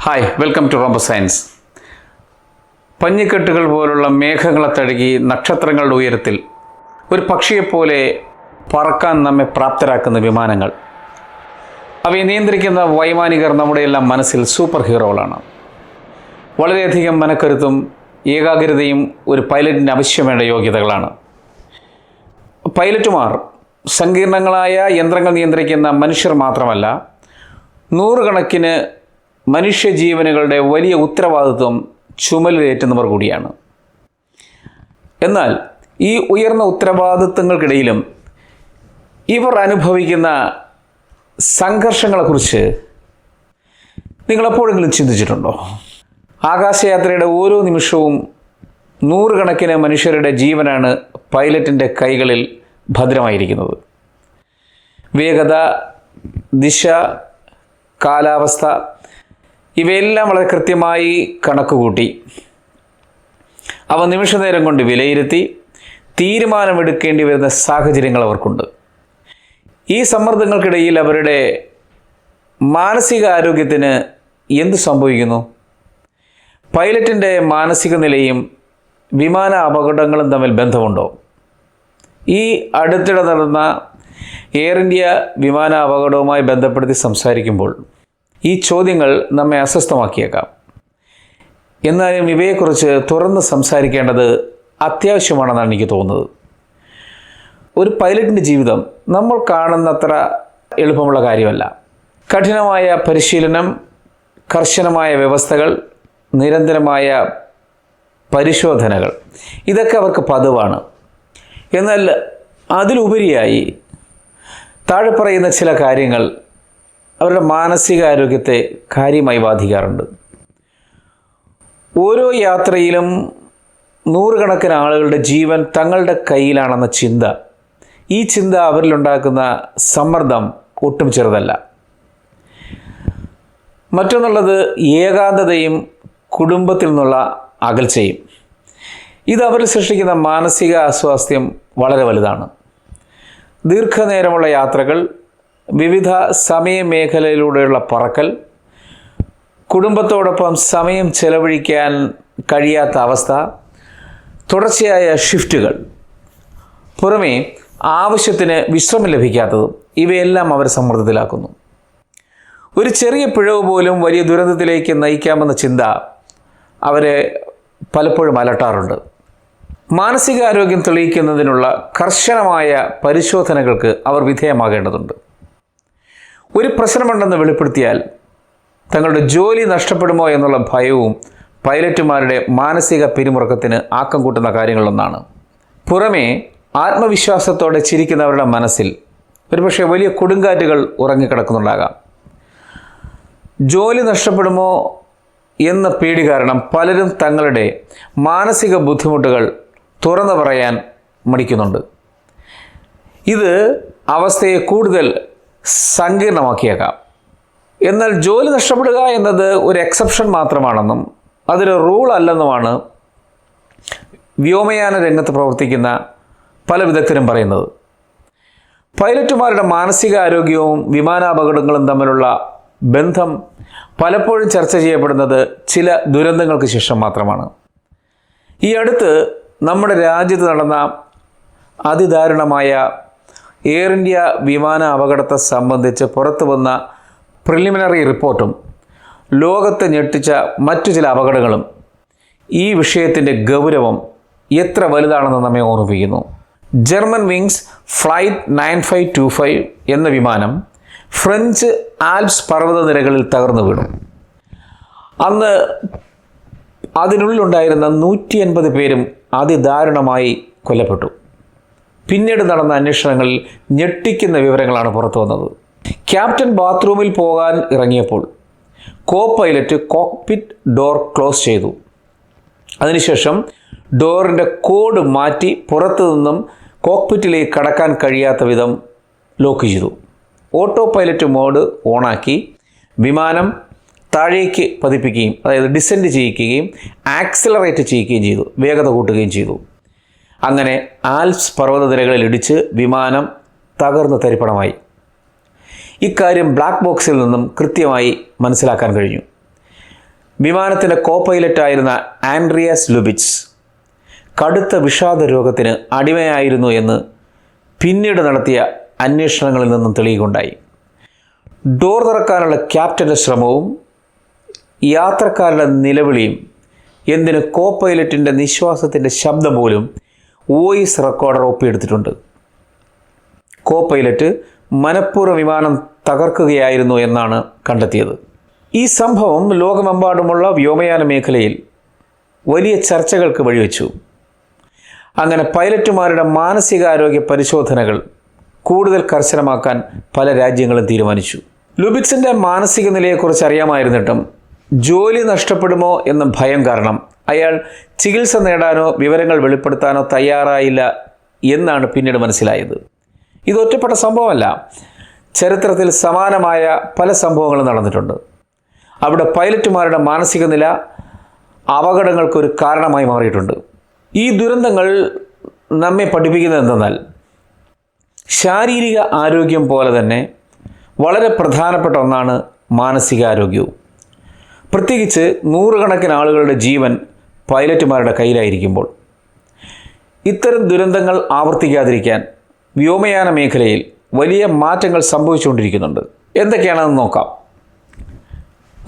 Hi, welcome to Rombo science. പഞ്ഞിക്കെട്ടുകൾ പോലുള്ള മേഘങ്ങളെ തഴുകി നക്ഷത്രങ്ങളുടെ ഉയരത്തിൽ ഒരു പക്ഷിയെപ്പോലെ പറക്കാൻ നമ്മെ പ്രാപ്തരാക്കുന്ന വിമാനങ്ങൾ, അവയെ നിയന്ത്രിക്കുന്ന വൈമാനികർ നമ്മുടെ എല്ലാം മനസ്സിൽ സൂപ്പർ ഹീറോകളാണ്. വളരെയധികം മനക്കരുത്തും ഏകാഗ്രതയും ഒരു പൈലറ്റിന് ആവശ്യവേണ്ട യോഗ്യതകളാണ്. പൈലറ്റുമാർ സങ്കീർണങ്ങളായ യന്ത്രങ്ങൾ നിയന്ത്രിക്കുന്ന മനുഷ്യർ മാത്രമല്ല, നൂറുകണക്കിന് മനുഷ്യജീവനുകളുടെ വലിയ ഉത്തരവാദിത്വം ചുമലിലേറ്റുന്നവർ കൂടിയാണ്. എന്നാൽ ഈ ഉയർന്ന ഉത്തരവാദിത്വങ്ങൾക്കിടയിലും ഇവർ അനുഭവിക്കുന്ന സംഘർഷങ്ങളെക്കുറിച്ച് നിങ്ങളെപ്പോഴെങ്കിലും ചിന്തിച്ചിട്ടുണ്ടോ? ആകാശയാത്രയുടെ ഓരോ നിമിഷവും നൂറുകണക്കിന് മനുഷ്യരുടെ ജീവനാണ് പൈലറ്റിൻ്റെ കൈകളിൽ ഭദ്രമായിരിക്കുന്നത്. വേഗത, ദിശ, കാലാവസ്ഥ ഇവയെല്ലാം വളരെ കൃത്യമായി കണക്കുകൂട്ടി അവ നിമിഷനേരം കൊണ്ട് വിലയിരുത്തി തീരുമാനമെടുക്കേണ്ടി വരുന്ന സാഹചര്യങ്ങൾ അവർക്കുണ്ട്. ഈ സമ്മർദ്ദങ്ങൾക്കിടയിൽ അവരുടെ മാനസികാരോഗ്യത്തിന് എന്ത് സംഭവിക്കുന്നു? പൈലറ്റിൻ്റെ മാനസിക നിലയും വിമാന അപകടങ്ങളും തമ്മിൽ ബന്ധമുണ്ടോ? ഈ അടുത്തിടെ നടന്ന എയർ ഇന്ത്യ വിമാന അപകടവുമായി ബന്ധപ്പെടുത്തി സംസാരിക്കുമ്പോൾ ഈ ചോദ്യങ്ങൾ നമ്മെ അസ്വസ്ഥമാക്കിയേക്കാം. എന്നാലും ഇവയെക്കുറിച്ച് തുറന്ന് സംസാരിക്കേണ്ടത് അത്യാവശ്യമാണെന്നാണ് എനിക്ക് തോന്നുന്നത്. ഒരു പൈലറ്റിൻ്റെ ജീവിതം നമ്മൾ കാണുന്നത്ര എളുപ്പമുള്ള കാര്യമല്ല. കഠിനമായ പരിശീലനം, കർശനമായ വ്യവസ്ഥകൾ, നിരന്തരമായ പരിശോധനകൾ ഇതൊക്കെ അവർക്ക് പതിവാണ്. എന്നാൽ അതിലുപരിയായി താഴെ പറയുന്ന ചില കാര്യങ്ങൾ അവരുടെ മാനസികാരോഗ്യത്തെ കാര്യമായി ബാധിക്കാറുണ്ട്. ഓരോ യാത്രയിലും നൂറുകണക്കിന് ആളുകളുടെ ജീവൻ തങ്ങളുടെ കയ്യിലാണെന്ന ചിന്ത, ഈ ചിന്ത അവരിലുണ്ടാക്കുന്ന സമ്മർദ്ദം ഒട്ടും ചെറുതല്ല. മറ്റൊന്നുള്ളത് ഏകാന്തതയും കുടുംബത്തിൽ നിന്നുള്ള അകൽച്ചയും. ഇത് അവരിൽ സൃഷ്ടിക്കുന്ന മാനസിക അസ്വാസ്ഥ്യം വളരെ വലുതാണ്. ദീർഘനേരമുള്ള യാത്രകൾ, വിവിധ സമയമേഖലയിലൂടെയുള്ള പറക്കൽ, കുടുംബത്തോടൊപ്പം സമയം ചെലവഴിക്കാൻ കഴിയാത്ത അവസ്ഥ, തുടർച്ചയായ ഷിഫ്റ്റുകൾ, പുറമേ ആവശ്യത്തിന് വിശ്രമം ലഭിക്കാത്തതും ഇവയെല്ലാം അവരെ സമ്മർദ്ദത്തിലാക്കുന്നു. ഒരു ചെറിയ പിഴവ് പോലും വലിയ ദുരന്തത്തിലേക്ക് നയിക്കാമെന്ന ചിന്ത അവരെ പലപ്പോഴും അലട്ടാറുണ്ട്. മാനസികാരോഗ്യം തെളിയിക്കുന്നതിനുള്ള കർശനമായ പരിശോധനകൾക്ക് അവർ വിധേയമാകേണ്ടതുണ്ട്. ഒരു പ്രശ്നമുണ്ടെന്ന് വെളിപ്പെടുത്തിയാൽ തങ്ങളുടെ ജോലി നഷ്ടപ്പെടുമോ എന്നുള്ള ഭയവും പൈലറ്റുമാരുടെ മാനസിക പിരിമുറുക്കത്തിന് ആക്കം കൂട്ടുന്ന കാര്യങ്ങളൊന്നാണ്. പുറമേ ആത്മവിശ്വാസത്തോടെ ചിരിക്കുന്നവരുടെ മനസ്സിൽ ഒരുപക്ഷെ വലിയ കൊടുങ്കാറ്റുകൾ ഉറങ്ങിക്കിടക്കുന്നുണ്ടാകാം. ജോലി നഷ്ടപ്പെടുമോ എന്ന പേടി കാരണം പലരും തങ്ങളുടെ മാനസിക ബുദ്ധിമുട്ടുകൾ തുറന്നു പറയാൻ മടിക്കുന്നുണ്ട്. ഇത് അവസ്ഥയെ കൂടുതൽ സങ്കീർണമാക്കിയേക്കാം. എന്നാൽ ജോലി നഷ്ടപ്പെടുക എന്നത് ഒരു എക്സെപ്ഷൻ മാത്രമാണെന്നും അതൊരു റൂൾ അല്ലെന്നുമാണ് വ്യോമയാന രംഗത്ത് പ്രവർത്തിക്കുന്ന പല വിദഗ്ധരും പറയുന്നത്. പൈലറ്റുമാരുടെ മാനസികാരോഗ്യവും വിമാനാപകടങ്ങളും തമ്മിലുള്ള ബന്ധം പലപ്പോഴും ചർച്ച ചെയ്യപ്പെടുന്നത് ചില ദുരന്തങ്ങൾക്ക് ശേഷം മാത്രമാണ്. ഈ അടുത്ത് നമ്മുടെ രാജ്യത്ത് നടന്ന അതിദാരുണമായ എയർ ഇന്ത്യ വിമാന അപകടത്തെ സംബന്ധിച്ച് പുറത്തു വന്ന പ്രിലിമിനറി റിപ്പോർട്ടും ലോകത്തെ ഞെട്ടിച്ച മറ്റു ചില അപകടങ്ങളും ഈ വിഷയത്തിൻ്റെ ഗൗരവം എത്ര വലുതാണെന്ന് നമ്മെ ഓർമ്മിപ്പിക്കുന്നു. ജർമ്മൻ വിങ്സ് ഫ്ലൈറ്റ് 9525 എന്ന വിമാനം ഫ്രഞ്ച് ആൽപ്സ് പർവ്വതനിരകളിൽ തകർന്നു വീണു. അന്ന് അതിനുള്ളിലുണ്ടായിരുന്ന 180 പേരും അതിദാരുണമായി കൊല്ലപ്പെട്ടു. പിന്നീട് നടന്ന അന്വേഷണങ്ങളിൽ ഞെട്ടിക്കുന്ന വിവരങ്ങളാണ് പുറത്തു വന്നത്. ക്യാപ്റ്റൻ ബാത്റൂമിൽ പോകാൻ ഇറങ്ങിയപ്പോൾ co pilot cockpit door close ചെയ്തു. അതിനുശേഷം ഡോറിൻ്റെ കോഡ് മാറ്റി പുറത്തു നിന്നും കോക്ക്പിറ്റിലേക്ക് കടക്കാൻ കഴിയാത്ത വിധം ലോക്ക് ചെയ്തു. ഓട്ടോ പൈലറ്റ് മോഡ് ഓണാക്കി വിമാനം താഴേക്ക് പതിപ്പിക്കുകയും, അതായത് ഡിസെൻഡ് ചെയ്യിക്കുകയും ആക്സിലറേറ്റ് ചെയ്യുകയും ചെയ്തു, വേഗത കൂട്ടുകയും ചെയ്തു. അങ്ങനെ ആൽപ്സ് പർവ്വതനിരകളിൽ ഇടിച്ച് വിമാനം തകർന്ന് തരിപ്പണമായി. ഇക്കാര്യം ബ്ലാക്ക് ബോക്സിൽ നിന്നും കൃത്യമായി മനസ്സിലാക്കാൻ കഴിഞ്ഞു. വിമാനത്തിൻ്റെ കോ പൈലറ്റായിരുന്ന ആൻഡ്രിയാസ് ലുബിറ്റ്സ് കടുത്ത വിഷാദ രോഗത്തിന് അടിമയായിരുന്നു എന്ന് പിന്നീട് നടത്തിയ അന്വേഷണങ്ങളിൽ നിന്നും തെളിയുകയുണ്ടായി. ഡോർ തുറക്കാനുള്ള ക്യാപ്റ്റൻ്റെ ശ്രമവും യാത്രക്കാരുടെ നിലവിളിയും, എന്തിന് കോ പൈലറ്റിൻ്റെ നിശ്വാസത്തിൻ്റെ ശബ്ദം പോലും വോയിസ് റെക്കോർഡർ ഒപ്പിയെടുത്തിട്ടുണ്ട്. കോ പൈലറ്റ് മനഃപൂർവ്വം വിമാനം തകർക്കുകയായിരുന്നു എന്നാണ് കണ്ടെത്തിയത്. ഈ സംഭവം ലോകമെമ്പാടുമുള്ള വ്യോമയാന മേഖലയിൽ വലിയ ചർച്ചകൾക്ക് വഴിവെച്ചു. അങ്ങനെ പൈലറ്റുമാരുടെ മാനസികാരോഗ്യ പരിശോധനകൾ കൂടുതൽ കർശനമാക്കാൻ പല രാജ്യങ്ങളും തീരുമാനിച്ചു. ലുബിറ്റ്സിൻ്റെ മാനസിക നിലയെക്കുറിച്ച് അറിയാമായിരുന്നിട്ടും ജോലി നഷ്ടപ്പെടുമോ എന്ന ഭയം കാരണം അയാൾ ചികിത്സ നേടാനോ വിവരങ്ങൾ വെളിപ്പെടുത്താനോ തയ്യാറായില്ല എന്നാണ് പിന്നീട് മനസ്സിലായത്. ഇത് ഒറ്റപ്പെട്ട സംഭവമല്ല. ചരിത്രത്തിൽ സമാനമായ പല സംഭവങ്ങളും നടന്നിട്ടുണ്ട്. അവിടെ പൈലറ്റുമാരുടെ മാനസിക നില അപകടങ്ങൾക്കൊരു കാരണമായി മാറിയിട്ടുണ്ട്. ഈ ദുരന്തങ്ങൾ നമ്മെ പഠിപ്പിക്കുന്നത് എന്തെന്നാൽ, ശാരീരിക ആരോഗ്യം പോലെ തന്നെ വളരെ പ്രധാനപ്പെട്ട ഒന്നാണ് മാനസികാരോഗ്യവും. പ്രത്യേകിച്ച് നൂറുകണക്കിന് ആളുകളുടെ ജീവൻ പൈലറ്റുമാരുടെ കയ്യിലായിരിക്കുമ്പോൾ. ഇത്തരം ദുരന്തങ്ങൾ ആവർത്തിക്കാതിരിക്കാൻ വ്യോമയാന മേഖലയിൽ വലിയ മാറ്റങ്ങൾ സംഭവിച്ചുകൊണ്ടിരിക്കുന്നുണ്ട്. എന്തൊക്കെയാണെന്ന് നോക്കാം.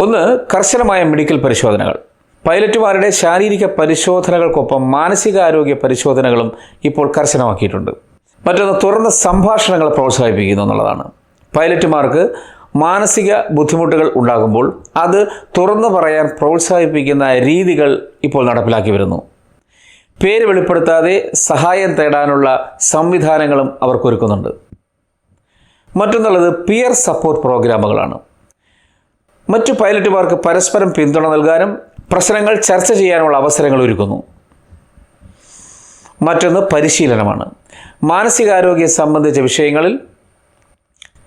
ഒന്ന്, കർശനമായ മെഡിക്കൽ പരിശോധനകൾ. പൈലറ്റുമാരുടെ ശാരീരിക പരിശോധനകൾക്കൊപ്പം മാനസികാരോഗ്യ പരിശോധനകളും ഇപ്പോൾ കർശനമാക്കിയിട്ടുണ്ട്. മറ്റൊന്ന്, തുറന്ന സംഭാഷണങ്ങൾ പ്രോത്സാഹിപ്പിക്കുന്നു എന്നുള്ളതാണ്. പൈലറ്റുമാർക്ക് മാനസിക ബുദ്ധിമുട്ടുകൾ ഉണ്ടാകുമ്പോൾ അത് തുറന്നു പറയാൻ പ്രോത്സാഹിപ്പിക്കുന്ന രീതികൾ ഇപ്പോൾ നടപ്പിലാക്കി വരുന്നു. പേര് വെളിപ്പെടുത്താതെ സഹായം തേടാനുള്ള സംവിധാനങ്ങളും അവർക്കൊരുക്കുന്നുണ്ട്. മറ്റൊന്നുള്ളത് പിയർ സപ്പോർട്ട് പ്രോഗ്രാമുകളാണ്. മറ്റു പൈലറ്റുമാർക്ക് പരസ്പരം പിന്തുണ നൽകാനും പ്രശ്നങ്ങൾ ചർച്ച ചെയ്യാനുള്ള അവസരങ്ങൾ ഒരുക്കുന്നു. മറ്റൊന്ന് പരിശീലനമാണ്. മാനസികാരോഗ്യം സംബന്ധിച്ച വിഷയങ്ങളിൽ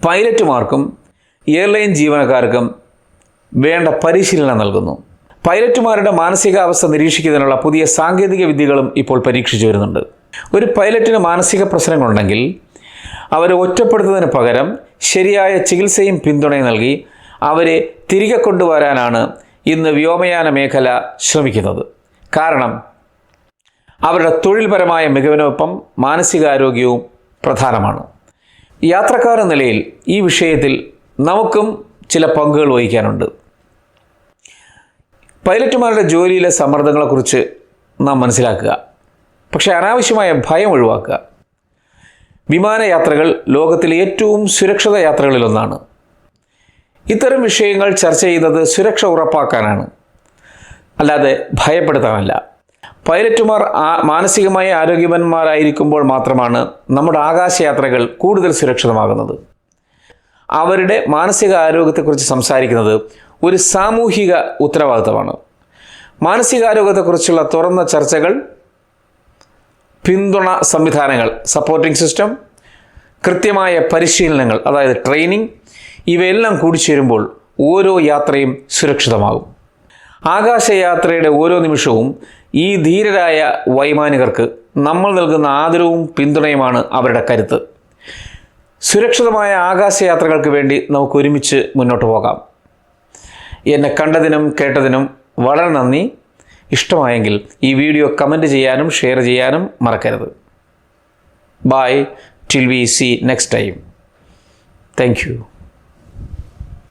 പൈലറ്റുമാർക്കും എയർലൈൻ ജീവനക്കാർക്കും വേണ്ട പരിശീലനം നൽകുന്നു. പൈലറ്റുമാരുടെ മാനസികാവസ്ഥ നിരീക്ഷിക്കുന്നതിനുള്ള പുതിയ സാങ്കേതിക വിദ്യകളും ഇപ്പോൾ പരീക്ഷിച്ചു വരുന്നുണ്ട്. ഒരു പൈലറ്റിന് മാനസിക പ്രശ്നങ്ങളുണ്ടെങ്കിൽ അവരെ ഒറ്റപ്പെടുത്തുന്നതിന് പകരം ശരിയായ ചികിത്സയും പിന്തുണയും നൽകി അവരെ തിരികെ കൊണ്ടുവരാനാണ് ഇന്ന് വ്യോമയാന മേഖല ശ്രമിക്കുന്നത്. കാരണം അവരുടെ തൊഴിൽപരമായ മികവിനൊപ്പം മാനസികാരോഗ്യവും പ്രധാനമാണ്. യാത്രക്കാരെന്ന നിലയിൽ ഈ വിഷയത്തിൽ നമുക്കും ചില പങ്കുകൾ വഹിക്കാനുണ്ട്. പൈലറ്റുമാരുടെ ജോലിയിലെ സമ്മർദ്ദങ്ങളെക്കുറിച്ച് നാം മനസ്സിലാക്കുക. പക്ഷേ അനാവശ്യമായ ഭയം ഒഴിവാക്കുക. വിമാനയാത്രകൾ ലോകത്തിലെ ഏറ്റവും സുരക്ഷിത യാത്രകളിലൊന്നാണ്. ഇത്തരം വിഷയങ്ങൾ ചർച്ച ചെയ്യുന്നത് സുരക്ഷ ഉറപ്പാക്കാനാണ്, അല്ലാതെ ഭയപ്പെടുത്താനല്ല. പൈലറ്റുമാർ മാനസികമായി ആരോഗ്യവാന്മാരായിരിക്കുമ്പോൾ മാത്രമാണ് നമ്മുടെ ആകാശയാത്രകൾ കൂടുതൽ സുരക്ഷിതമാകുന്നത്. അവരുടെ മാനസിക ആരോഗ്യത്തെക്കുറിച്ച് സംസാരിക്കുന്നത് ഒരു സാമൂഹിക ഉത്തരവാദിത്തമാണ്. മാനസികാരോഗ്യത്തെക്കുറിച്ചുള്ള തുറന്ന ചർച്ചകൾ, പിന്തുണ സംവിധാനങ്ങൾ, സപ്പോർട്ടിംഗ് സിസ്റ്റം, കൃത്യമായ പരിശീലനങ്ങൾ, അതായത് ട്രെയിനിങ്, ഇവയെല്ലാം കൂടിച്ചേരുമ്പോൾ ഓരോ യാത്രയും സുരക്ഷിതമാകും. ആകാശയാത്രയുടെ ഓരോ നിമിഷവും ഈ ധീരരായ വൈമാനികർക്ക് നമ്മൾ നൽകുന്ന ആദരവും പിന്തുണയുമാണ് അവരുടെ കരുത്ത്. സുരക്ഷിതമായ ആകാശയാത്രകൾക്ക് വേണ്ടി നമുക്ക് ഒരുമിച്ച് മുന്നോട്ട് പോകാം. എന്നെ കണ്ടതിനും കേട്ടതിനും വളരെ നന്ദി. ഇഷ്ടമായെങ്കിൽ ഈ വീഡിയോ കമൻറ്റ് ചെയ്യാനും ഷെയർ ചെയ്യാനും മറക്കരുത്. Bye, till we see next time. Thank you.